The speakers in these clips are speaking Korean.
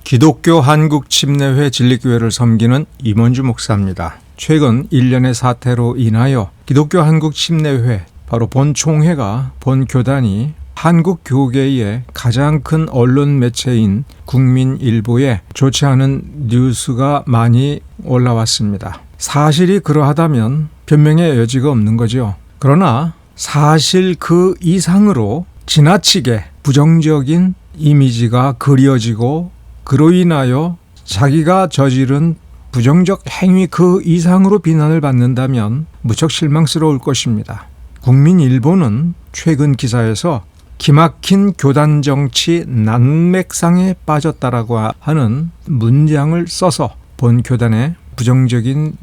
기독교 한국침례회 진리교회를 섬기는 임원주 목사입니다. 최근 일련의 사태로 인하여 기독교 한국침례회, 바로 본총회가 본교단이 한국 교계의 가장 큰 언론 매체인 국민일보에 좋지 않은 뉴스가 많이 올라왔습니다. 사실이 그러하다면 변명의 여지가 없는 거죠. 그러나 사실 그 이상으로 지나치게 부정적인 이미지가 그려지고 그로 인하여 자기가 저지른 부정적 행위 그 이상으로 비난을 받는다면 무척 실망스러울 것입니다. 국민일보는 최근 기사에서 기막힌 교단 정치 난맥상에 빠졌다라고 하는 문장을 써서 본 교단의 부정적인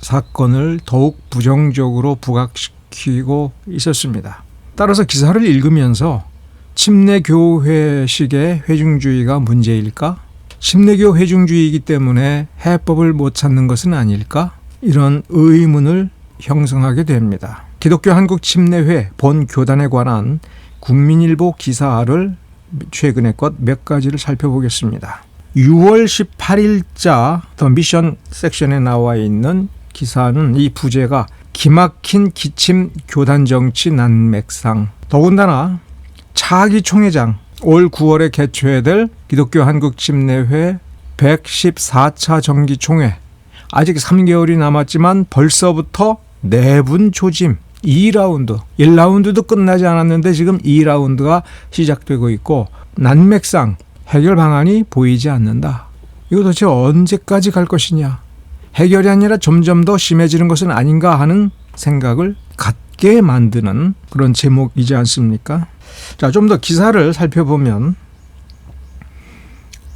사건을 더욱 부정적으로 부각시키고 있었습니다. 따라서 기사를 읽으면서 침례교회식의 회중주의가 문제일까? 침례교 회중주의이기 때문에 해법을 못 찾는 것은 아닐까? 이런 의문을 형성하게 됩니다. 기독교 한국침례회 본교단에 관한 국민일보 기사를 최근의 것 몇 가지를 살펴보겠습니다. 6월 18일자 더 미션 섹션에 나와 있는 기사는 이 부제가 기막힌 기침 교단 정치 난맥상, 더군다나 차기 총회장 올 9월에 개최될 기독교 한국침례회 114차 정기총회, 아직 3개월이 남았지만 벌써부터 내분 조짐 2라운드, 1라운드도 끝나지 않았는데 지금 2라운드가 시작되고 있고 난맥상 해결 방안이 보이지 않는다. 이거 도대체 언제까지 갈 것이냐, 해결이 아니라 점점 더 심해지는 것은 아닌가 하는 생각을 갖게 만드는 그런 제목이지 않습니까? 자, 좀 더 기사를 살펴보면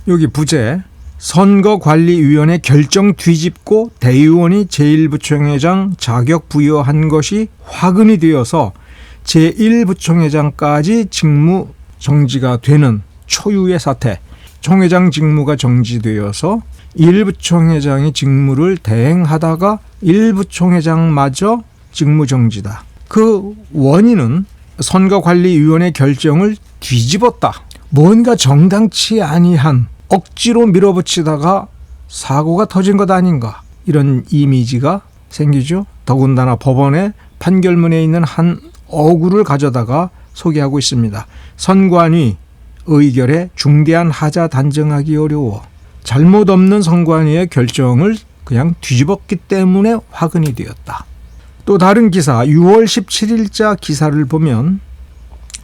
여기 부제 선거관리위원회 결정 뒤집고 대의원이 제1부총회장 자격 부여한 것이 화근이 되어서 제1부총회장까지 직무 정지가 되는 초유의 사태. 총회장 직무가 정지되어서 1부총회장이 직무를 대행하다가 1부총회장마저 직무 정지다. 그 원인은 선거관리위원회 결정을 뒤집었다. 뭔가 정당치 아니한 억지로 밀어붙이다가 사고가 터진 것 아닌가, 이런 이미지가 생기죠. 더군다나 법원의 판결문에 있는 한 어구를 가져다가 소개하고 있습니다. 선관위 의결에 중대한 하자 단정하기 어려워. 잘못 없는 선관위의 결정을 그냥 뒤집었기 때문에 화근이 되었다. 또 다른 기사 6월 17일자 기사를 보면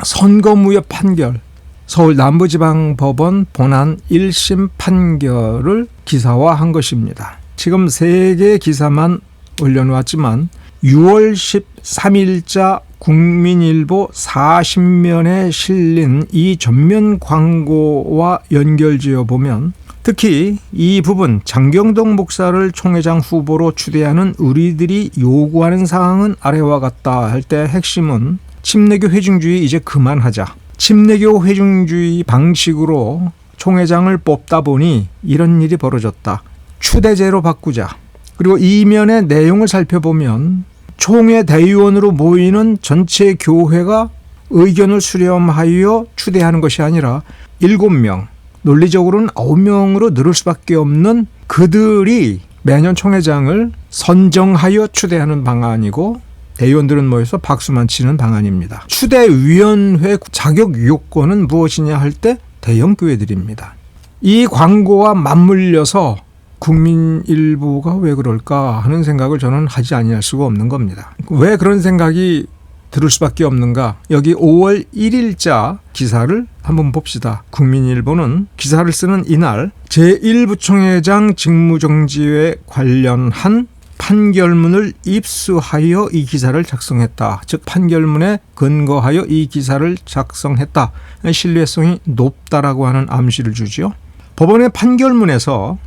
선거무효 판결, 서울 남부지방법원 본안 1심 판결을 기사화한 것입니다. 지금 3개의 기사만 올려놓았지만 6월 13일자 국민일보 40면에 실린 이 전면 광고와 연결지어 보면 특히 이 부분, 장경동 목사를 총회장 후보로 추대하는 우리들이 요구하는 사항은 아래와 같다 할 때 핵심은 침례교 회중주의 이제 그만하자. 침례교 회중주의 방식으로 총회장을 뽑다 보니 이런 일이 벌어졌다. 추대제로 바꾸자. 그리고 이면의 내용을 살펴보면 총회 대의원으로 모이는 전체 교회가 의견을 수렴하여 추대하는 것이 아니라 7명, 논리적으로는 9명으로 늘을 수밖에 없는 그들이 매년 총회장을 선정하여 추대하는 방안이고 대의원들은 모여서 박수만 치는 방안입니다. 추대위원회 자격 요건은 무엇이냐 할 때 대형 교회들입니다. 이 광고와 맞물려서 국민일보가 왜 그럴까 하는 생각을 저는 하지 아니할 수가 없는 겁니다. 왜 그런 생각이 들을 수밖에 없는가? 여기 5월 1일자 기사를 한번 봅시다. 국민일보는 기사를 쓰는 이날 제1부총회장 직무정지에 관련한 판결문을 입수하여 이 기사를 작성했다. 즉 판결문에 근거하여 이 기사를 작성했다. 신뢰성이 높다라고 하는 암시를 주죠. 법원의 판결문에서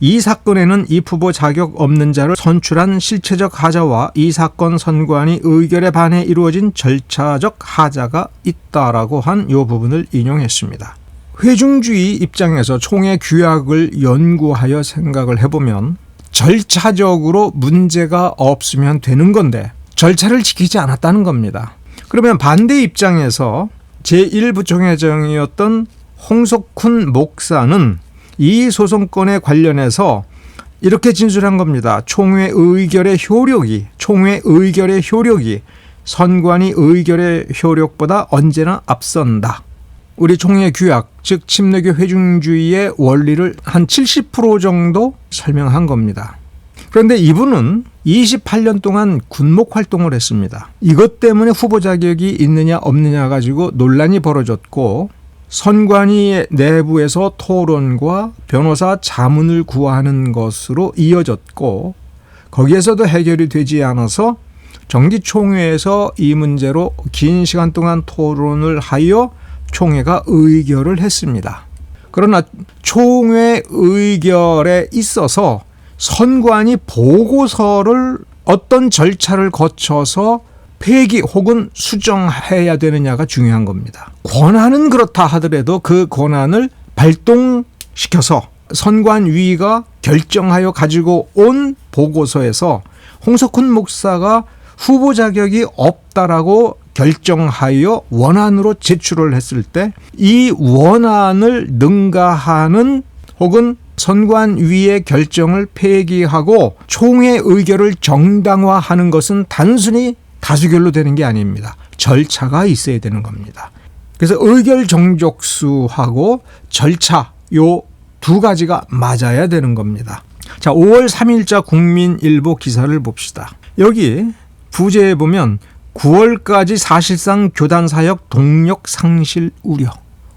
이 사건에는 이 후보 자격 없는 자를 선출한 실체적 하자와 이 사건 선관위 의결에 반해 이루어진 절차적 하자가 있다라고 한 이 부분을 인용했습니다. 회중주의 입장에서 총회 규약을 연구하여 생각을 해보면 절차적으로 문제가 없으면 되는 건데 절차를 지키지 않았다는 겁니다. 그러면 반대 입장에서 제1부총회장이었던 홍석훈 목사는 이 소송건에 관련해서 이렇게 진술한 겁니다. 총회 의결의 효력이 선관위 의결의 효력보다 언제나 앞선다. 우리 총회 규약, 즉 침례교 회중주의의 원리를 한 70% 정도 설명한 겁니다. 그런데 이분은 28년 동안 군목 활동을 했습니다. 이것 때문에 후보 자격이 있느냐 없느냐 가지고 논란이 벌어졌고, 선관위 내부에서 토론과 변호사 자문을 구하는 것으로 이어졌고, 거기에서도 해결이 되지 않아서 정기총회에서 이 문제로 긴 시간 동안 토론을 하여 총회가 의결을 했습니다. 그러나 총회 의결에 있어서 선관위 보고서를 어떤 절차를 거쳐서 폐기 혹은 수정해야 되느냐가 중요한 겁니다. 권한은 그렇다 하더라도 그 권한을 발동시켜서 선관위가 결정하여 가지고 온 보고서에서 홍석훈 목사가 후보 자격이 없다라고 결정하여 원안으로 제출을 했을 때 이 원안을 능가하는 혹은 선관위의 결정을 폐기하고 총회 의결을 정당화하는 것은 단순히 다수결로 되는 게 아닙니다. 절차가 있어야 되는 겁니다. 그래서 의결 정족수하고 절차 요 두 가지가 맞아야 되는 겁니다. 자, 5월 3일자 국민일보 기사를 봅시다. 여기 부제에 보면 9월까지 사실상 교단 사역 동력 상실 우려.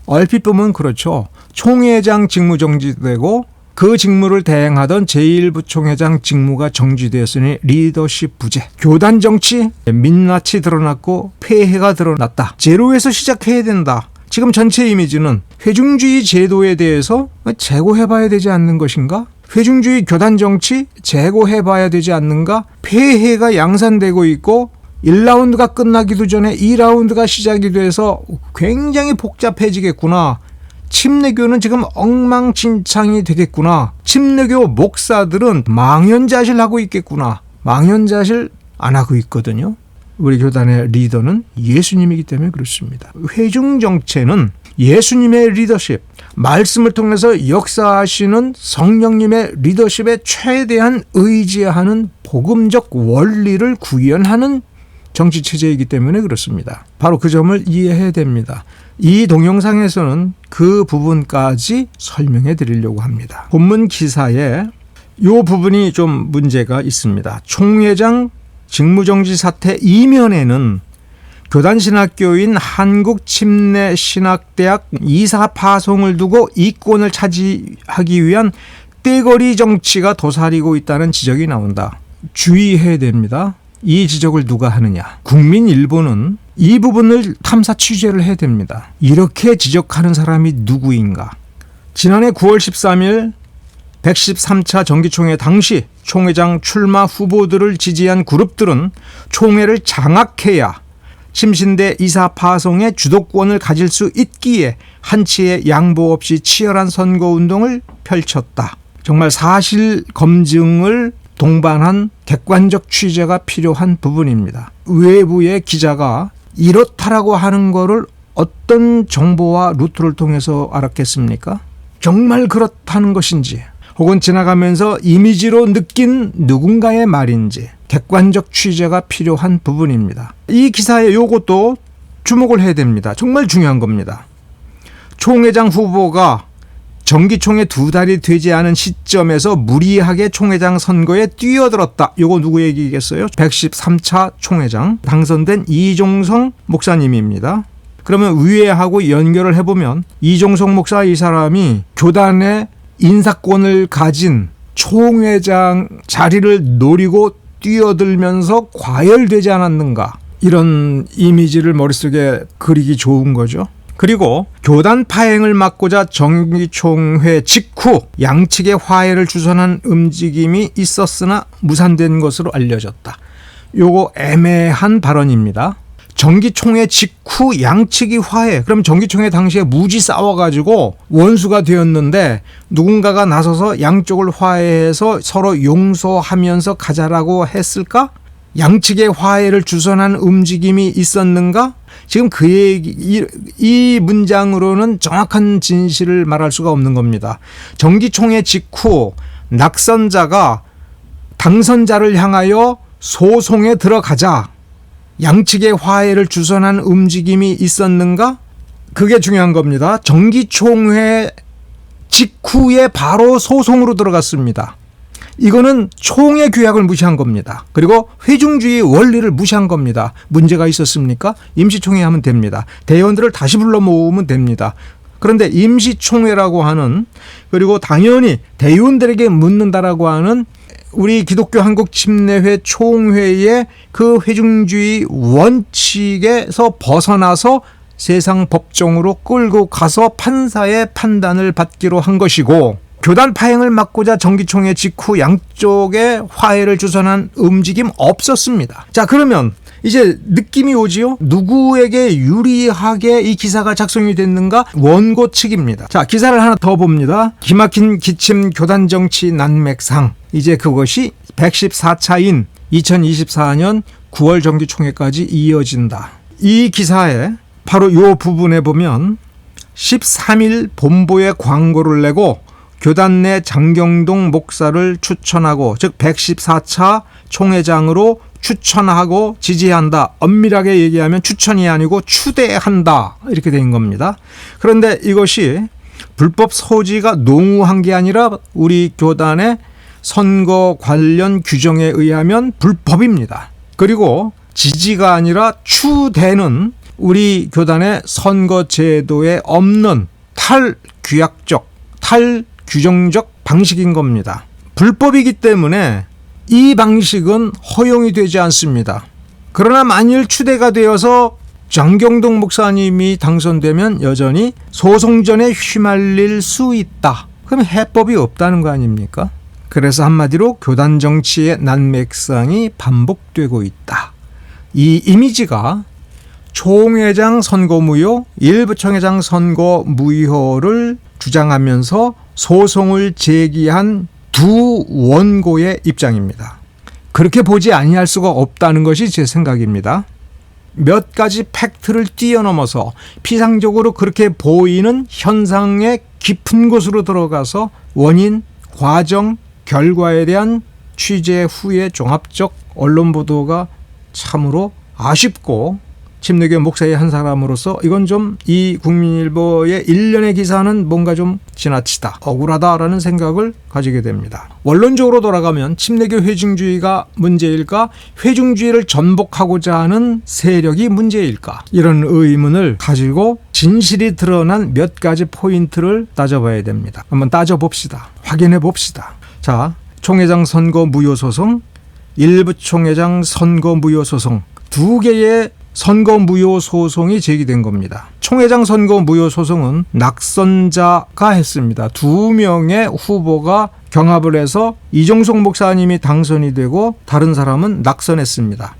얼핏 보면 그렇죠. 총회장 직무 정지되고 그 직무를 대행하던 제1부총회장 직무가 정지되었으니 리더십 부재. 교단 정치 민낯이 드러났고 폐해가 드러났다. 제로에서 시작해야 된다. 지금 전체 이미지는 회중주의 제도에 대해서 재고해봐야 되지 않는 것인가? 회중주의 교단 정치 재고해봐야 되지 않는가? 폐해가 양산되고 있고 1라운드가 끝나기도 전에 2라운드가 시작이 돼서 굉장히 복잡해지겠구나. 침례교는 지금 엉망진창이 되겠구나. 침례교 목사들은 망연자실하고 있겠구나. 망연자실 안 하고 있거든요. 우리 교단의 리더는 예수님이기 때문에 그렇습니다. 회중정체는 예수님의 리더십, 말씀을 통해서 역사하시는 성령님의 리더십에 최대한 의지하는 복음적 원리를 구현하는 정치체제이기 때문에 그렇습니다. 바로 그 점을 이해해야 됩니다. 이 동영상에서는 그 부분까지 설명해 드리려고 합니다. 본문 기사에 이 부분이 좀 문제가 있습니다. 총회장 직무정지 사태 이면에는 교단신학교인 한국침례신학대학 이사 파송을 두고 이권을 차지하기 위한 떼거리 정치가 도사리고 있다는 지적이 나온다. 주의해야 됩니다. 이 지적을 누가 하느냐. 국민일보는 이 부분을 탐사 취재를 해야 됩니다. 이렇게 지적하는 사람이 누구인가. 지난해 9월 13일 113차 정기총회 당시 총회장 출마 후보들을 지지한 그룹들은 총회를 장악해야 침신대 이사 파송의 주도권을 가질 수 있기에 한치의 양보 없이 치열한 선거운동을 펼쳤다. 정말 사실 검증을 동반한 객관적 취재가 필요한 부분입니다. 외부의 기자가 이렇다라고 하는 거를 어떤 정보와 루트를 통해서 알았겠습니까? 정말 그렇다는 것인지 혹은 지나가면서 이미지로 느낀 누군가의 말인지 객관적 취재가 필요한 부분입니다. 이 기사에 요것도 주목을 해야 됩니다. 정말 중요한 겁니다. 총회장 후보가 정기총회 2달이 되지 않은 시점에서 무리하게 총회장 선거에 뛰어들었다. 요거 누구 얘기겠어요? 113차 총회장 당선된 이종성 목사님입니다. 그러면 위에하고 연결을 해보면 이종성 목사 이 사람이 교단의 인사권을 가진 총회장 자리를 노리고 뛰어들면서 과열되지 않았는가. 이런 이미지를 머릿속에 그리기 좋은 거죠. 그리고 교단 파행을 막고자 정기총회 직후 양측의 화해를 주선한 움직임이 있었으나 무산된 것으로 알려졌다. 요거 애매한 발언입니다. 정기총회 직후 양측이 화해. 그럼 정기총회 당시에 무지 싸워가지고 원수가 되었는데 누군가가 나서서 양쪽을 화해해서 서로 용서하면서 가자라고 했을까? 양측의 화해를 주선한 움직임이 있었는가? 지금 그 얘기, 이 문장으로는 정확한 진실을 말할 수가 없는 겁니다. 정기총회 직후 낙선자가 당선자를 향하여 소송에 들어가자 양측의 화해를 주선한 움직임이 있었는가? 그게 중요한 겁니다. 정기총회 직후에 바로 소송으로 들어갔습니다. 이거는 총회 규약을 무시한 겁니다. 그리고 회중주의 원리를 무시한 겁니다. 문제가 있었습니까? 임시총회 하면 됩니다. 대의원들을 다시 불러 모으면 됩니다. 그런데 임시총회라고 하는, 그리고 당연히 대의원들에게 묻는다라고 하는 우리 기독교 한국 침례회 총회의 그 회중주의 원칙에서 벗어나서 세상 법정으로 끌고 가서 판사의 판단을 받기로 한 것이고, 교단 파행을 막고자 정기총회 직후 양쪽에 화해를 주선한 움직임 없었습니다. 자, 그러면 이제 느낌이 오지요? 누구에게 유리하게 이 기사가 작성이 됐는가? 원고 측입니다. 자, 기사를 하나 더 봅니다. 기막힌 기침 교단 정치 난맥상. 이제 그것이 114차인 2024년 9월 정기총회까지 이어진다. 이 기사에 바로 이 부분에 보면 13일 본보에 광고를 내고 교단 내 장경동 목사를 추천하고, 즉 114차 총회장으로 추천하고 지지한다. 엄밀하게 얘기하면 추천이 아니고 추대한다. 이렇게 된 겁니다. 그런데 이것이 불법 소지가 농후한 게 아니라 우리 교단의 선거 관련 규정에 의하면 불법입니다. 그리고 지지가 아니라 추대는 우리 교단의 선거 제도에 없는 탈규약적, 탈규정적 방식인 겁니다. 불법이기 때문에 이 방식은 허용이 되지 않습니다. 그러나 만일 추대가 되어서 장경동 목사님이 당선되면 여전히 소송전에 휘말릴 수 있다. 그럼 해법이 없다는 거 아닙니까? 그래서 한마디로 교단 정치의 난맥상이 반복되고 있다. 이 이미지가 총회장 선거 무효, 일부 총회장 선거 무효를 주장하면서 소송을 제기한 두 원고의 입장입니다. 그렇게 보지 아니할 수가 없다는 것이 제 생각입니다. 몇 가지 팩트를 뛰어넘어서 피상적으로 그렇게 보이는 현상의 깊은 곳으로 들어가서 원인, 과정, 결과에 대한 취재 후의 종합적 언론 보도가 참으로 아쉽고, 침례교 목사의 한 사람으로서 이건 좀 이 국민일보의 일련의 기사는 뭔가 좀 지나치다, 억울하다라는 생각을 가지게 됩니다. 원론적으로 돌아가면 침례교 회중주의가 문제일까? 회중주의를 전복하고자 하는 세력이 문제일까? 이런 의문을 가지고 진실이 드러난 몇 가지 포인트를 따져봐야 됩니다. 한번 따져봅시다. 확인해 봅시다. 자, 총회장 선거 무효 소송, 일부 총회장 선거 무효 소송, 두 개의 선거 무효 소송이 제기된 겁니다. 총회장 선거 무효 소송은 낙선자가 했습니다. 두 명의 후보가 경합을 해서 이종석 목사님이 당선이 되고 다른 사람은 낙선했습니다.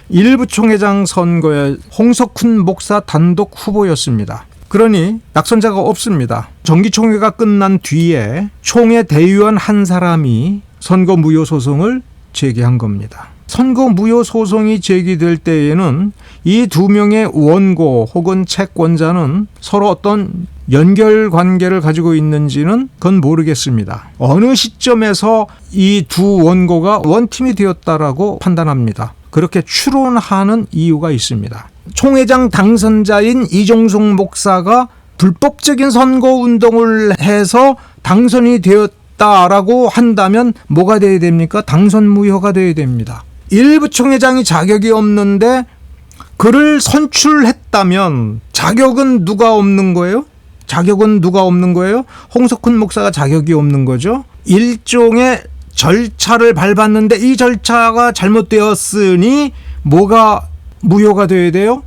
일부 총회장 선거에 홍석훈 목사 단독 후보였습니다. 그러니 낙선자가 없습니다. 정기총회가 끝난 뒤에 총회 대의원 한 사람이 선거 무효 소송을 제기한 겁니다. 선거 무효 소송이 제기될 때에는 이 두 명의 원고 혹은 채권자는 서로 어떤 연결 관계를 가지고 있는지는 그건 모르겠습니다. 어느 시점에서 이 두 원고가 원팀이 되었다라고 판단합니다. 그렇게 추론하는 이유가 있습니다. 총회장 당선자인 이종석 목사가 불법적인 선거운동을 해서 당선이 되었다라고 한다면 뭐가 돼야 됩니까? 당선 무효가 돼야 됩니다. 일부 총회장이 자격이 없는데 그를 선출했다면 자격은 누가 없는 거예요? 자격은 누가 없는 거예요? 홍석훈 목사가 자격이 없는 거죠. 일종의 절차를 밟았는데 이 절차가 잘못되었으니 뭐가 무효가 돼야 돼요?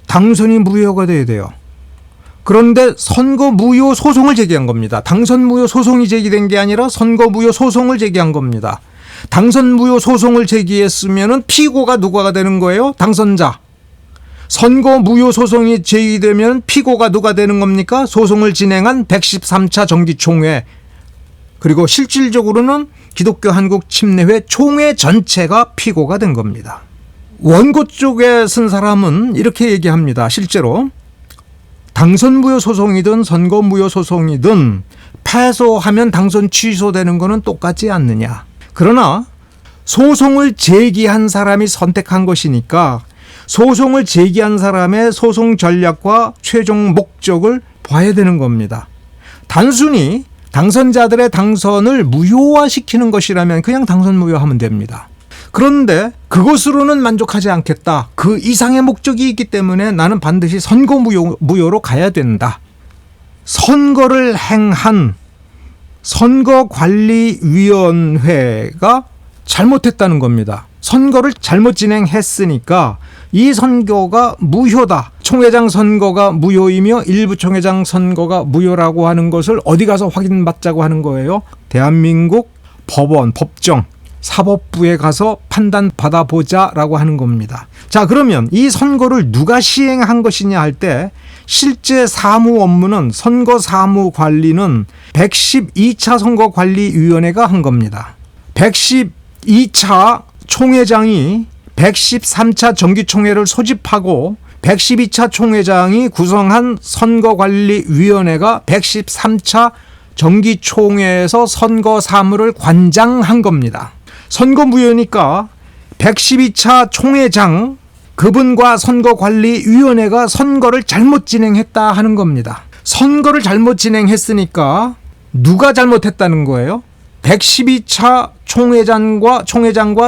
당선이 무효가 돼야 돼요. 그런데 선거 무효 소송을 제기한 겁니다. 당선 무효 소송이 제기된 게 아니라 선거 무효 소송을 제기한 겁니다. 당선 무효 소송을 제기했으면 피고가 누가 되는 거예요? 당선자. 선거 무효 소송이 제기되면 피고가 누가 되는 겁니까? 소송을 진행한 113차 정기총회. 그리고 실질적으로는 기독교 한국 침례회 총회 전체가 피고가 된 겁니다. 원고 쪽에 쓴 사람은 이렇게 얘기합니다. 실제로 당선무효 소송이든 선거무효 소송이든 패소하면 당선 취소되는 거는 똑같지 않느냐. 그러나 소송을 제기한 사람이 선택한 것이니까 소송을 제기한 사람의 소송 전략과 최종 목적을 봐야 되는 겁니다. 단순히 당선자들의 당선을 무효화시키는 것이라면 그냥 당선 무효하면 됩니다. 그런데 그것으로는 만족하지 않겠다. 그 이상의 목적이 있기 때문에 나는 반드시 선거 무효로 가야 된다. 선거를 행한 선거관리위원회가 잘못했다는 겁니다. 선거를 잘못 진행했으니까 이 선거가 무효다. 총회장 선거가 무효이며 일부 총회장 선거가 무효라고 하는 것을 어디 가서 확인받자고 하는 거예요? 대한민국 법원, 법정, 사법부에 가서 판단받아보자라고 하는 겁니다. 자, 그러면 이 선거를 누가 시행한 것이냐 할 때 실제 사무 업무는 선거 사무 관리는 112차 선거관리위원회가 한 겁니다. 112차 총회장이 113차 정기총회를 소집하고 112차 총회장이 구성한 선거관리위원회가 113차 정기총회에서 선거 사무를 관장한 겁니다. 선거무효니까 112차 총회장 그분과 선거관리위원회가 선거를 잘못 진행했다 하는 겁니다. 선거를 잘못 진행했으니까 누가 잘못했다는 거예요? 112차 총회장과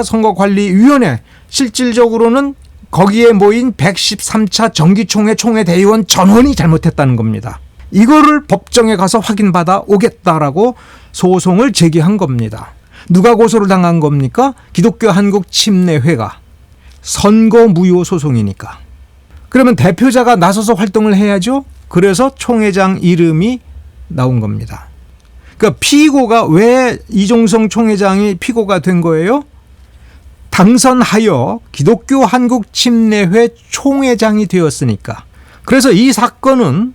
선거관리위원회, 실질적으로는 거기에 모인 113차 정기총회 총회대의원 전원이 잘못했다는 겁니다. 이거를 법정에 가서 확인받아 오겠다라고 소송을 제기한 겁니다. 누가 고소를 당한 겁니까? 기독교 한국침례회가. 선거 무효 소송이니까. 그러면 대표자가 나서서 활동을 해야죠. 그래서 총회장 이름이 나온 겁니다. 그러니까 피고가 왜 이종성 총회장이 피고가 된 거예요? 당선하여 기독교 한국침례회 총회장이 되었으니까. 그래서 이 사건은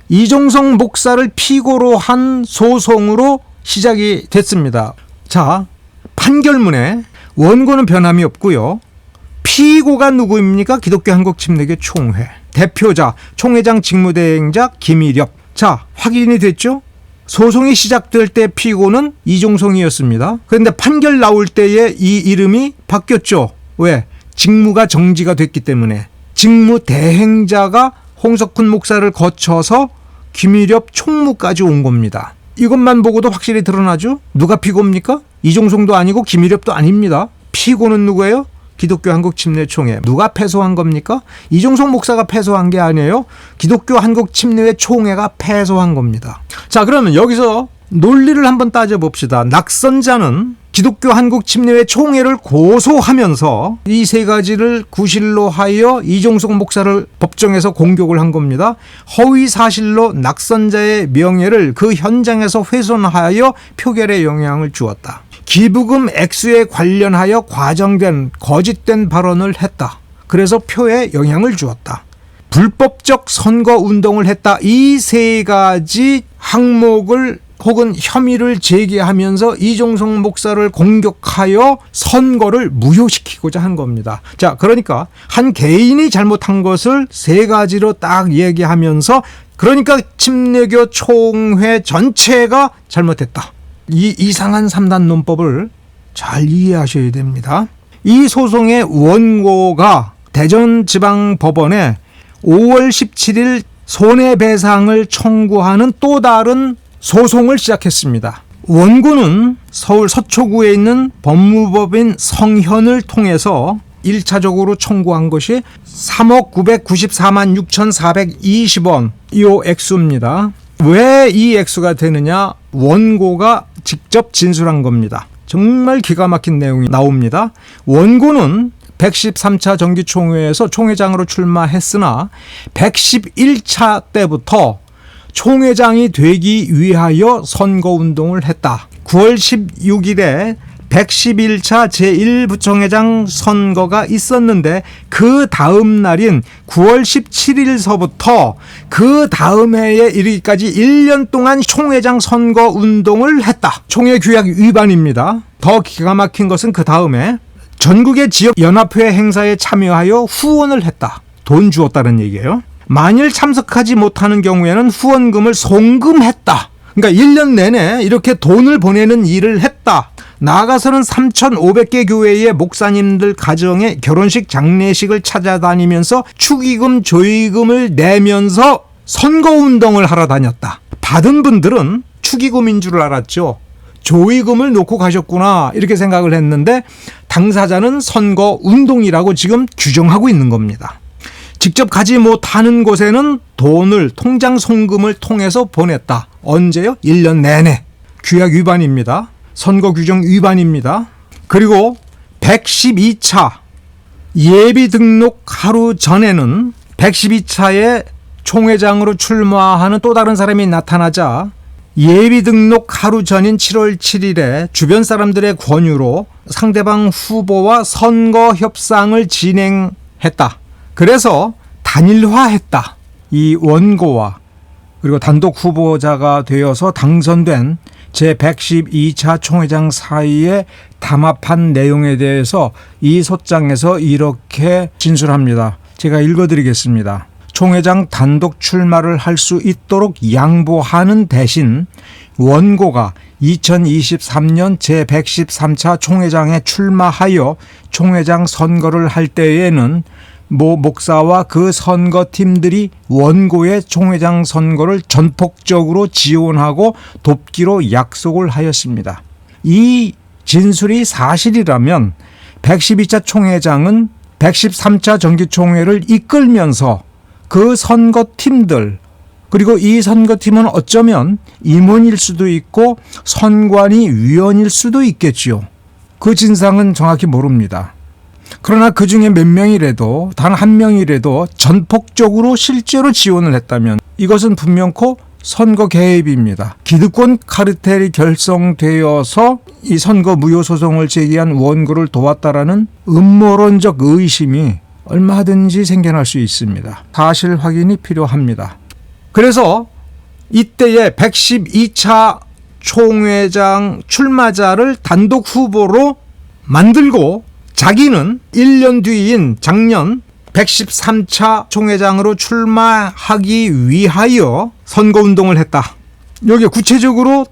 이종성 목사를 피고로 한 소송으로 시작이 됐습니다. 자, 판결문에 원고는 변함이 없고요. 피고가 누구입니까? 기독교 한국침례교 총회. 대표자, 총회장 직무대행자 김일엽. 자, 확인이 됐죠? 소송이 시작될 때 피고는 이종성이었습니다. 그런데 판결 나올 때에 이 이름이 바뀌었죠. 왜? 직무가 정지가 됐기 때문에. 직무대행자가 홍석훈 목사를 거쳐서 김일엽 총무까지 온 겁니다. 이것만 보고도 확실히 드러나죠? 누가 피고입니까? 이종성도 아니고 김일엽도 아닙니다. 피고는 누구예요? 기독교 한국침례총회. 누가 패소한 겁니까? 이종성 목사가 패소한 게 아니에요. 기독교 한국침례회 총회가 패소한 겁니다. 자, 그러면 여기서 논리를 한번 따져봅시다. 낙선자는 기독교 한국침례회 총회를 고소하면서 이 세 가지를 구실로 하여 이종성 목사를 법정에서 공격을 한 겁니다. 허위 사실로 낙선자의 명예를 그 현장에서 훼손하여 표결에 영향을 주었다. 기부금 액수에 관련하여 과정된 거짓된 발언을 했다. 그래서 표에 영향을 주었다. 불법적 선거운동을 했다. 이 세 가지 항목을 혹은 혐의를 제기하면서 이종성 목사를 공격하여 선거를 무효시키고자 한 겁니다. 자, 그러니까 한 개인이 잘못한 것을 세 가지로 딱 얘기하면서 그러니까 침례교 총회 전체가 잘못했다. 이 이상한 3단 논법을 잘 이해하셔야 됩니다. 이 소송의 원고가 대전지방법원에 5월 17일 손해배상을 청구하는 또 다른 소송을 시작했습니다. 원고는 서울 서초구에 있는 법무법인 성현을 통해서 1차적으로 청구한 것이 3억 994만 6,420원 이 액수입니다. 왜 이 액수가 되느냐? 원고가 직접 진술한 겁니다. 정말 기가 막힌 내용이 나옵니다. 원고는 113차 정기총회에서 총회장으로 출마했으나 111차 때부터 총회장이 되기 위하여 선거운동을 했다. 9월 16일에 111차 제1부총회장 선거가 있었는데 그 다음 날인 9월 17일서부터 그 다음 해에 이르기까지 1년 동안 총회장 선거운동을 했다. 총회 규약 위반입니다. 더 기가 막힌 것은 그 다음에 전국의 지역연합회 행사에 참여하여 후원을 했다. 돈 주었다는 얘기예요. 만일 참석하지 못하는 경우에는 후원금을 송금했다. 그러니까 1년 내내 이렇게 돈을 보내는 일을 했다. 나아가서는 3,500개 교회의 목사님들 가정에 결혼식 장례식을 찾아다니면서 축의금 조의금을 내면서 선거운동을 하러 다녔다. 받은 분들은 축의금인 줄 알았죠. 조의금을 놓고 가셨구나 이렇게 생각을 했는데 당사자는 선거운동이라고 지금 규정하고 있는 겁니다. 직접 가지 못하는 곳에는 돈을 통장 송금을 통해서 보냈다. 언제요? 1년 내내. 규약 위반입니다. 선거 규정 위반입니다. 그리고 112차 예비 등록 하루 전에는 112차에 총회장으로 출마하는 또 다른 사람이 나타나자 예비 등록 하루 전인 7월 7일에 주변 사람들의 권유로 상대방 후보와 선거 협상을 진행했다. 그래서 단일화했다. 이 원고와 그리고 단독 후보자가 되어서 당선된 제112차 총회장 사이에 담합한 내용에 대해서 이 소장에서 이렇게 진술합니다. 제가 읽어드리겠습니다. 총회장 단독 출마를 할 수 있도록 양보하는 대신 원고가 2023년 제113차 총회장에 출마하여 총회장 선거를 할 때에는 모 목사와 그 선거팀들이 원고의 총회장 선거를 전폭적으로 지원하고 돕기로 약속을 하였습니다. 이 진술이 사실이라면 112차 총회장은 113차 정기총회를 이끌면서 그 선거팀들 그리고 이 선거팀은 어쩌면 임원일 수도 있고 선관위 위원일 수도 있겠지요. 그 진상은 정확히 모릅니다. 그러나 그 중에 몇 명이라도 단 한 명이라도 전폭적으로 실제로 지원을 했다면 이것은 분명코 선거 개입입니다. 기득권 카르텔이 결성되어서 이 선거 무효 소송을 제기한 원고를 도왔다라는 음모론적 의심이 얼마든지 생겨날 수 있습니다. 사실 확인이 필요합니다. 그래서 이때의 112차 총회장 출마자를 단독 후보로 만들고 자기는 1년 뒤인 작년 113차 총회장으로 출마하기 위하여 선거운동을 했다. 여기 구체적으로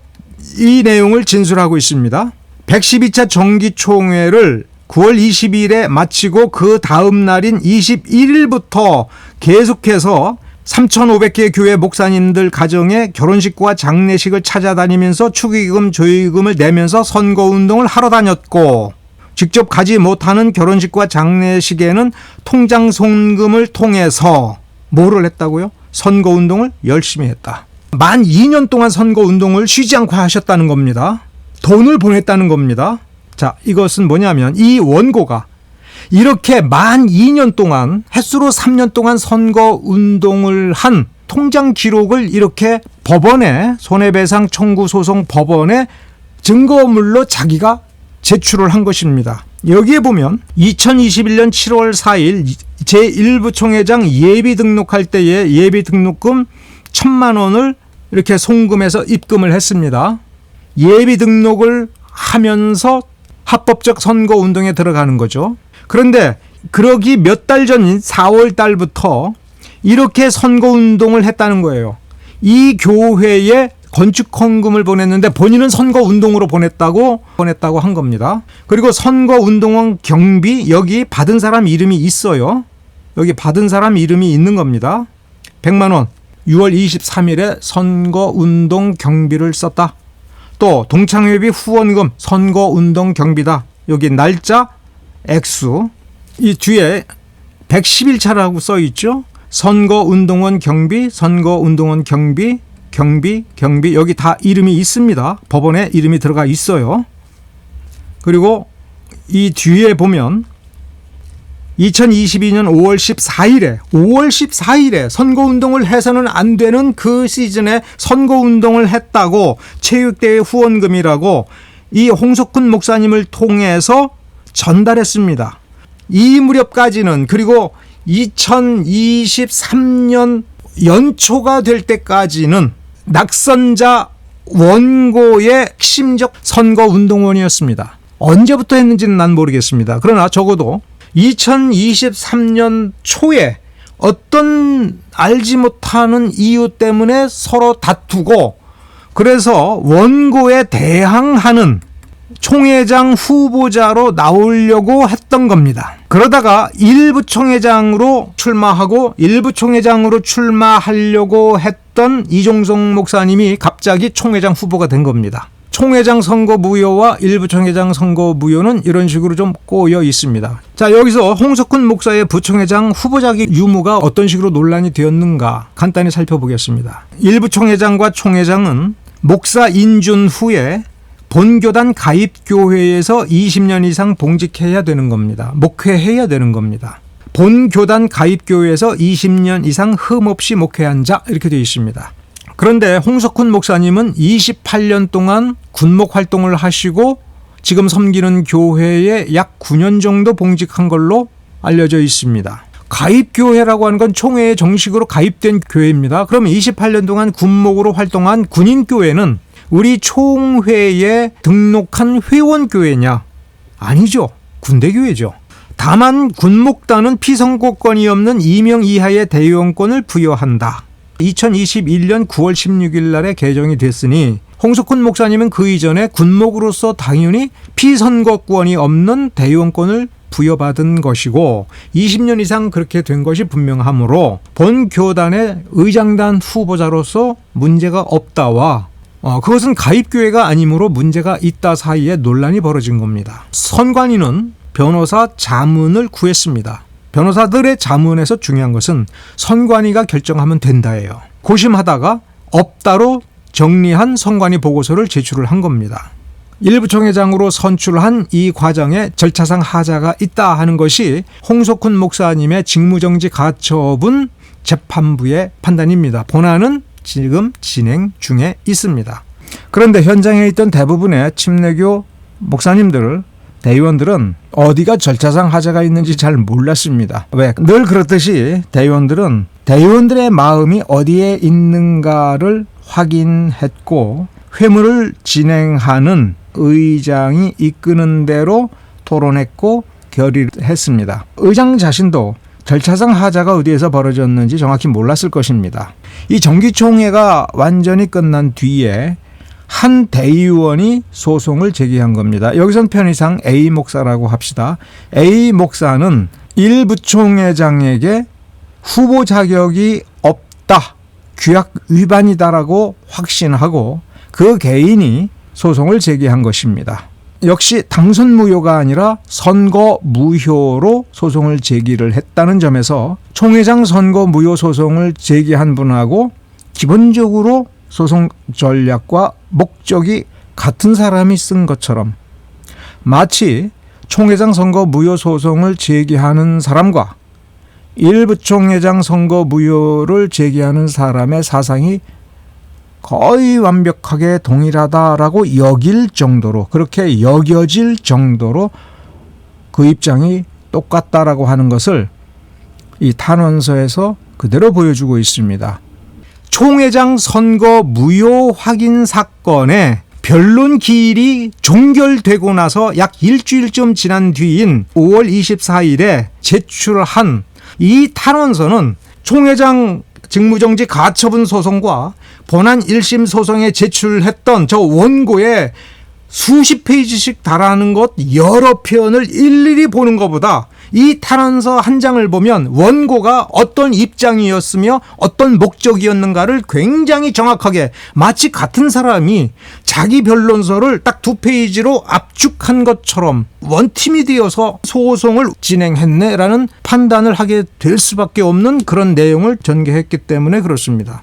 이 내용을 진술하고 있습니다. 112차 정기총회를 9월 20일에 마치고 그 다음 날인 21일부터 계속해서 3,500개 교회 목사님들 가정에 결혼식과 장례식을 찾아다니면서 축의금, 조의금을 내면서 선거운동을 하러 다녔고 직접 가지 못하는 결혼식과 장례식에는 통장 송금을 통해서 뭐를 했다고요? 선거운동을 열심히 했다. 만 2년 동안 선거운동을 쉬지 않고 하셨다는 겁니다. 돈을 보냈다는 겁니다. 자, 이것은 뭐냐면 이 원고가 이렇게 만 2년 동안 횟수로 3년 동안 선거운동을 한 통장 기록을 이렇게 법원에 손해배상 청구 소송 법원에 증거물로 자기가 제출을 한 것입니다. 여기에 보면 2021년 7월 4일 제1부 총회장 예비 등록할 때에 예비 등록금 1,000만 원을 이렇게 송금해서 입금을 했습니다. 예비 등록을 하면서 합법적 선거운동에 들어가는 거죠. 그런데 그러기 몇 달 전인 4월 달부터 이렇게 선거운동을 했다는 거예요. 이 교회에 건축헌금을 보냈는데 본인은 선거운동으로 보냈다고 한 겁니다. 그리고 선거운동원 경비 여기 받은 사람 이름이 있어요. 여기 받은 사람 이름이 있는 겁니다. 100만 원 6월 23일에 선거운동 경비를 썼다. 또 동창회비 후원금 선거운동 경비다. 여기 날짜 액수 이 뒤에 111차라고 써 있죠. 선거운동원 경비 선거운동원 경비 여기 다 이름이 있습니다. 법원에 이름이 들어가 있어요. 그리고 이 뒤에 보면 2022년 5월 14일에 선거운동을 해서는 안 되는 그 시즌에 선거운동을 했다고 체육대회 후원금이라고 이 홍석훈 목사님을 통해서 전달했습니다. 이 무렵까지는 그리고 2023년 연초가 될 때까지는 낙선자 원고의 핵심적 선거운동원이었습니다. 언제부터 했는지는 난 모르겠습니다. 그러나 적어도 2023년 초에 어떤 알지 못하는 이유 때문에 서로 다투고 그래서 원고에 대항하는 총회장 후보자로 나오려고 했던 겁니다. 그러다가 일부 총회장으로 출마하고 일부 총회장으로 출마하려고 했던 이종성 목사님이 갑자기 총회장 후보가 된 겁니다. 총회장 선거 무효와 일부 총회장 선거 무효는 이런 식으로 좀 꼬여 있습니다. 자, 여기서 홍석훈 목사의 부총회장 후보자기 유무가 어떤 식으로 논란이 되었는가 간단히 살펴보겠습니다. 일부 총회장과 총회장은 목사 인준 후에 본교단 가입교회에서 20년 이상 봉직해야 되는 겁니다. 목회해야 되는 겁니다. 본교단 가입교회에서 20년 이상 흠없이 목회한 자 이렇게 되어 있습니다. 그런데 홍석훈 목사님은 28년 동안 군목 활동을 하시고 지금 섬기는 교회에 약 9년 정도 봉직한 걸로 알려져 있습니다. 가입교회라고 하는 건 총회에 정식으로 가입된 교회입니다. 그러면 28년 동안 군목으로 활동한 군인교회는 우리 총회에 등록한 회원교회냐? 아니죠. 군대교회죠. 다만 군목단은 피선거권이 없는 2명 이하의 대의원권을 부여한다. 2021년 9월 16일 날에 개정이 됐으니 홍석훈 목사님은 그 이전에 군목으로서 당연히 피선거권이 없는 대의원권을 부여받은 것이고 20년 이상 그렇게 된 것이 분명하므로 본 교단의 의장단 후보자로서 문제가 없다와 그것은 가입교회가 아니므로 문제가 있다 사이에 논란이 벌어진 겁니다. 선관위는 변호사 자문을 구했습니다. 변호사들의 자문에서 중요한 것은 선관위가 결정하면 된다예요. 고심하다가 없다로 정리한 선관위 보고서를 제출을 한 겁니다. 일부 총회장으로 선출한 이 과정에 절차상 하자가 있다 하는 것이 홍석훈 목사님의 직무정지 가처분 재판부의 판단입니다. 본안은 지금 진행 중에 있습니다. 그런데 현장에 있던 대부분의 침례교 목사님들, 대의원들은 어디가 절차상 하자가 있는지 잘 몰랐습니다. 왜? 늘 그렇듯이 대의원들은 대의원들의 마음이 어디에 있는가를 확인했고 회무를 진행하는 의장이 이끄는 대로 토론했고 결의했습니다. 의장 자신도 절차상 하자가 어디에서 벌어졌는지 정확히 몰랐을 것입니다. 이 정기총회가 완전히 끝난 뒤에 한 대의원이 소송을 제기한 겁니다. 여기선 편의상 A 목사라고 합시다. A 목사는 일 부총회장에게 후보 자격이 없다, 규약 위반이다라고 확신하고 그 개인이 소송을 제기한 것입니다. 역시 당선 무효가 아니라 선거 무효로 소송을 제기를 했다는 점에서 총회장 선거 무효 소송을 제기한 분하고 기본적으로 소송 전략과 목적이 같은 사람이 쓴 것처럼 마치 총회장 선거 무효 소송을 제기하는 사람과 일부총회장 선거 무효를 제기하는 사람의 사상이 거의 완벽하게 동일하다라고 여길 정도로, 그렇게 여겨질 정도로 그 입장이 똑같다라고 하는 것을 이 탄원서에서 그대로 보여주고 있습니다. 총회장 선거 무효 확인 사건의 변론 기일이 종결되고 나서 약 일주일쯤 지난 뒤인 5월 24일에 제출한 이 탄원서는 총회장 직무정지 가처분 소송과 본안 1심 소송에 제출했던 저 원고에 수십 페이지씩 달하는 것 여러 편을 일일이 보는 것보다 이 탄원서 한 장을 보면 원고가 어떤 입장이었으며 어떤 목적이었는가를 굉장히 정확하게 마치 같은 사람이 자기 변론서를 딱 2페이지로 압축한 것처럼 원팀이 되어서 소송을 진행했네라는 판단을 하게 될 수밖에 없는 그런 내용을 전개했기 때문에 그렇습니다.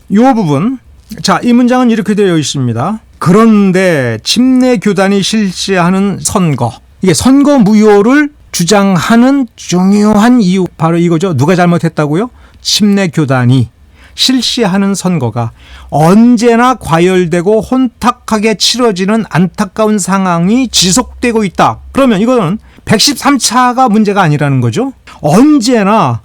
이 부분, 자, 이 문장은 이렇게 되어 있습니다. 그런데 침례교단이 실시하는 선거, 이게 선거 무효를 주장하는 중요한 이유 바로 이거죠. 누가 잘못했다고요? 침례교단이 실시하는 선거가 언제나 과열되고 혼탁하게 치러지는 안타까운 상황이 지속되고 있다. 그러면 이거는 113차가 문제가 아니라는 거죠. 언제나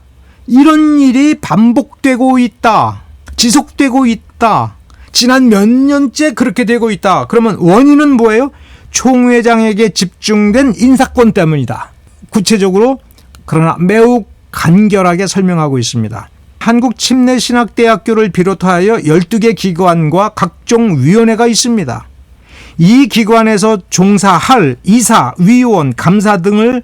이런 일이 반복되고 있다. 지속되고 있다. 지난 몇 년째 그렇게 되고 있다. 그러면 원인은 뭐예요? 총회장에게 집중된 인사권 때문이다. 구체적으로 그러나 매우 간결하게 설명하고 있습니다. 한국침례신학대학교를 비롯하여 12개 기관과 각종 위원회가 있습니다. 이 기관에서 종사할 이사, 위원, 감사 등을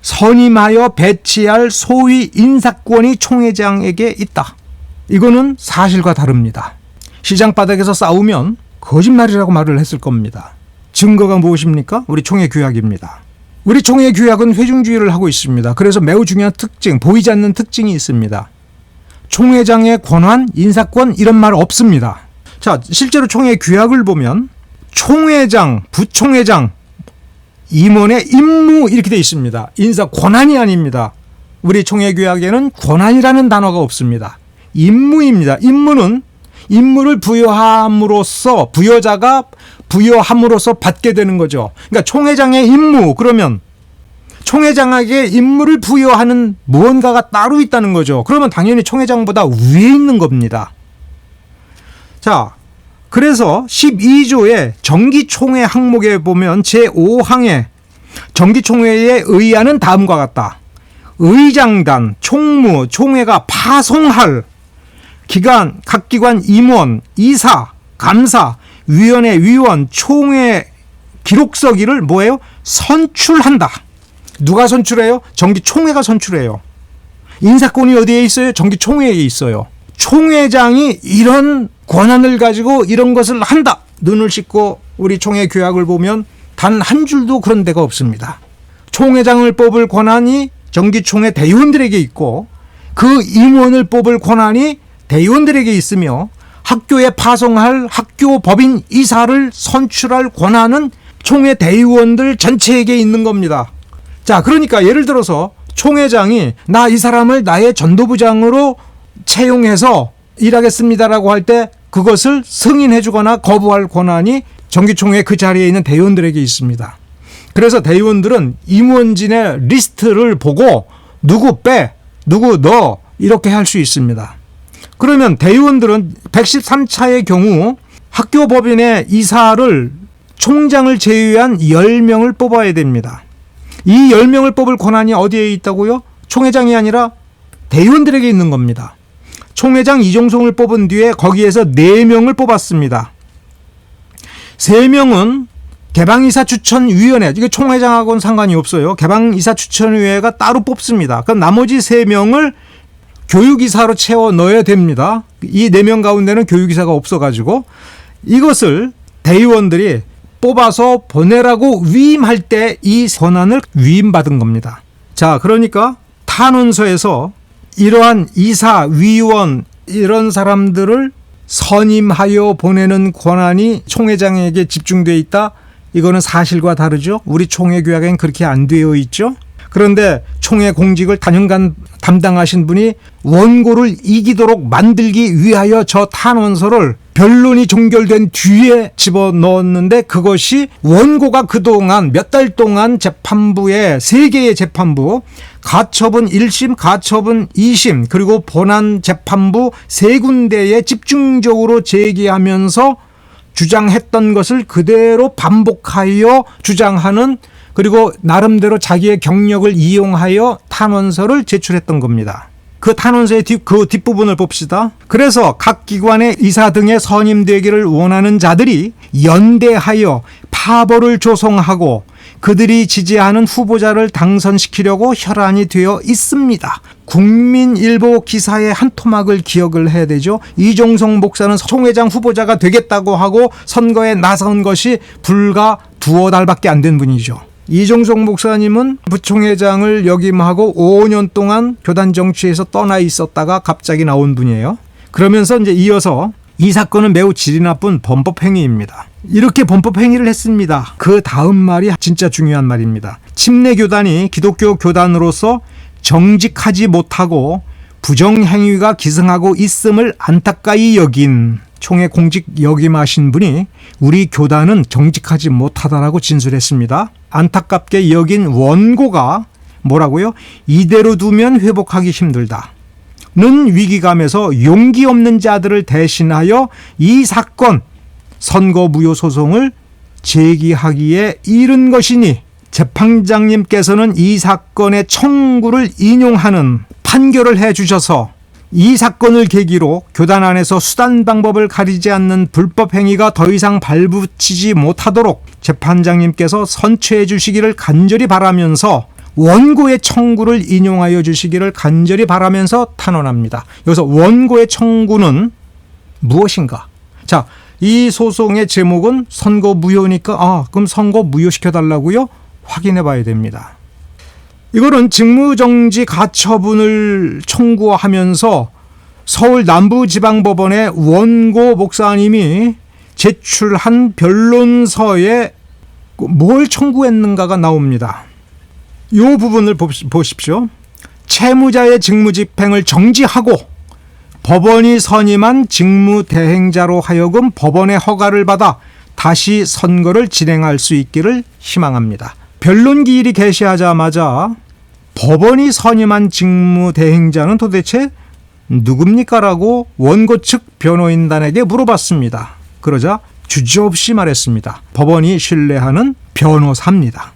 선임하여 배치할 소위 인사권이 총회장에게 있다. 이거는 사실과 다릅니다. 시장 바닥에서 싸우면 거짓말이라고 말을 했을 겁니다. 증거가 무엇입니까? 우리 총회 규약입니다. 우리 총회 규약은 회중주의를 하고 있습니다. 그래서 매우 중요한 특징, 보이지 않는 특징이 있습니다. 총회장의 권한, 인사권 이런 말 없습니다. 자, 실제로 총회 규약을 보면 총회장, 부총회장, 임원의 임무 이렇게 되어 있습니다. 인사 권한이 아닙니다. 우리 총회 규약에는 권한이라는 단어가 없습니다. 임무입니다. 임무는 임무를 부여함으로써 부여자가 부여함으로써 받게 되는 거죠. 그러니까 총회장의 임무 그러면 총회장에게 임무를 부여하는 무언가가 따로 있다는 거죠. 그러면 당연히 총회장보다 위에 있는 겁니다. 자, 그래서 12조의 정기총회 항목에 보면 제5항에 정기총회의 의안은 다음과 같다. 의장단, 총무, 총회가 파송할 기관, 각 기관 임원, 이사, 감사, 위원회, 위원, 총회 기록서기를 뭐예요? 선출한다. 누가 선출해요? 정기총회가 선출해요. 인사권이 어디에 있어요? 정기총회에 있어요. 총회장이 이런 권한을 가지고 이런 것을 한다. 눈을 씻고 우리 총회 규약을 보면 단 한 줄도 그런 데가 없습니다. 총회장을 뽑을 권한이 정기총회 대의원들에게 있고 그 임원을 뽑을 권한이 대의원들에게 있으며 학교에 파송할 학교 법인 이사를 선출할 권한은 총회 대의원들 전체에게 있는 겁니다. 자, 그러니까 예를 들어서 총회장이 나 이 사람을 나의 전도부장으로 채용해서 일하겠습니다라고 할 때 그것을 승인해 주거나 거부할 권한이 정기총회 그 자리에 있는 대의원들에게 있습니다. 그래서 대의원들은 임원진의 리스트를 보고 누구 빼, 누구 넣어 이렇게 할 수 있습니다. 그러면 대의원들은 113차의 경우 학교 법인의 이사를 총장을 제외한 10명을 뽑아야 됩니다. 이 10명을 뽑을 권한이 어디에 있다고요? 총회장이 아니라 대의원들에게 있는 겁니다. 총회장 이종송을 뽑은 뒤에 거기에서 4명을 뽑았습니다. 3명은 개방이사 추천위원회, 이게 총회장하고는 상관이 없어요. 개방이사 추천위원회가 따로 뽑습니다. 그럼 나머지 3명을 교육이사로 채워 넣어야 됩니다. 이 4명 가운데는 교육이사가 없어가지고 이것을 대의원들이 뽑아서 보내라고 위임할 때 이 권한을 위임받은 겁니다. 자, 그러니까 탄원서에서 이러한 이사, 위원 이런 사람들을 선임하여 보내는 권한이 총회장에게 집중되어 있다. 이거는 사실과 다르죠. 우리 총회 규약에는 그렇게 안 되어 있죠. 그런데 총회 공직을 단연간 담당하신 분이 원고를 이기도록 만들기 위하여 저 탄원서를 변론이 종결된 뒤에 집어넣었는데 그것이 원고가 그동안 몇 달 동안 재판부에 3개의 재판부 가처분 1심, 가처분 2심 그리고 본안 재판부 3군데에 집중적으로 제기하면서 주장했던 것을 그대로 반복하여 주장하는 그리고 나름대로 자기의 경력을 이용하여 탄원서를 제출했던 겁니다. 그 탄원서의 그 뒷부분을 봅시다. 그래서 각 기관의 이사 등에 선임되기를 원하는 자들이 연대하여 파벌을 조성하고 그들이 지지하는 후보자를 당선시키려고 혈안이 되어 있습니다. 국민일보 기사의 한 토막을 기억을 해야 되죠. 이종성 목사는 총회장 후보자가 되겠다고 하고 선거에 나선 것이 불과 2달밖에 안 된 분이죠. 이종성 목사님은 부총회장을 역임하고 5년 동안 교단 정치에서 떠나 있었다가 갑자기 나온 분이에요. 그러면서 이제 이어서 이 사건은 매우 질이 나쁜 범법행위입니다. 이렇게 범법행위를 했습니다. 그 다음 말이 진짜 중요한 말입니다. 침례교단이 기독교 교단으로서 정직하지 못하고 부정행위가 기승하고 있음을 안타까이 여긴 총회 공직 역임하신 분이 우리 교단은 정직하지 못하다라고 진술했습니다. 안타깝게 여긴 원고가 뭐라고요? 이대로 두면 회복하기 힘들다. 는 위기감에서 용기 없는 자들을 대신하여 이 사건 선거 무효 소송을 제기하기에 이른 것이니 재판장님께서는 이 사건의 청구를 인용하는 판결을 해주셔서 이 사건을 계기로 교단 안에서 수단 방법을 가리지 않는 불법 행위가 더 이상 발붙이지 못하도록 재판장님께서 선처해 주시기를 간절히 바라면서 원고의 청구를 인용하여 주시기를 간절히 바라면서 탄원합니다. 여기서 원고의 청구는 무엇인가? 자, 이 소송의 제목은 선고 무효니까 그럼 선고 무효시켜달라고요? 확인해 봐야 됩니다. 이거는 직무정지 가처분을 청구하면서 서울 남부지방법원의 원고 목사님이 제출한 변론서에 뭘 청구했는가가 나옵니다. 이 부분을 보십시오. 채무자의 직무집행을 정지하고 법원이 선임한 직무대행자로 하여금 법원의 허가를 받아 다시 선거를 진행할 수 있기를 희망합니다. 변론기일이 개시하자마자 법원이 선임한 직무대행자는 도대체 누굽니까? 라고 원고 측 변호인단에게 물어봤습니다. 그러자 주저없이 말했습니다. 법원이 신뢰하는 변호사입니다.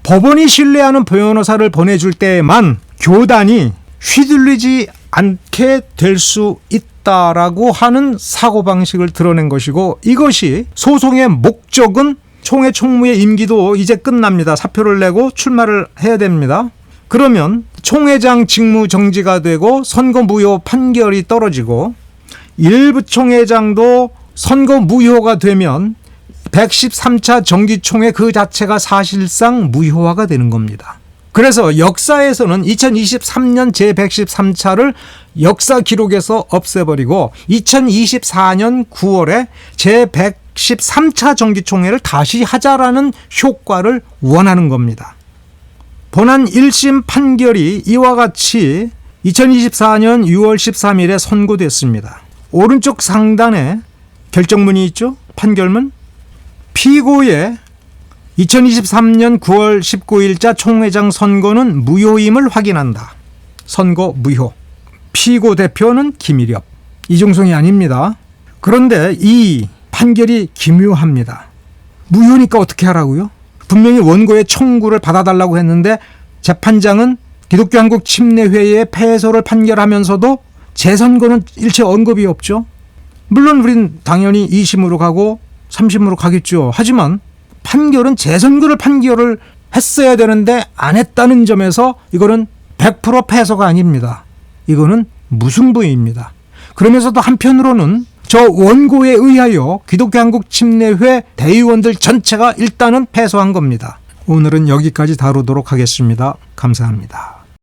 법원이 신뢰하는 변호사를 보내줄 때에만 교단이 휘둘리지 않게 될 수 있다라고 하는 사고방식을 드러낸 것이고, 이것이 소송의 목적은 총회 총무의 임기도 이제 끝납니다. 사표를 내고 출마를 해야 됩니다. 그러면 총회장 직무 정지가 되고 선거 무효 판결이 떨어지고 일부 총회장도 선거 무효가 되면 113차 정기총회 그 자체가 사실상 무효화가 되는 겁니다. 그래서 역사에서는 2023년 제113차를 역사 기록에서 없애버리고 2024년 9월에 제113차 정기총회를 다시 하자라는 효과를 원하는 겁니다. 본안 1심 판결이 이와 같이 2024년 6월 13일에 선고됐습니다. 오른쪽 상단에 결정문이 있죠? 판결문. 피고의 2023년 9월 19일자 총회장 선거는 무효임을 확인한다. 선거 무효. 피고 대표는 김일엽. 이종성이 아닙니다. 그런데 이 판결이 기묘합니다. 무효니까 어떻게 하라고요? 분명히 원고의 청구를 받아달라고 했는데 재판장은 기독교 한국 침례회의 패소를 판결하면서도 재선거는 일체 언급이 없죠. 물론 우린 당연히 2심으로 가고 3심으로 가겠죠. 하지만 판결은 재선거를 판결을 했어야 되는데 안 했다는 점에서 이거는 100% 패소가 아닙니다. 이거는 무승부입니다. 그러면서도 한편으로는 저 원고에 의하여 기독교 한국 침례회 대의원들 전체가 일단은 패소한 겁니다. 오늘은 여기까지 다루도록 하겠습니다. 감사합니다.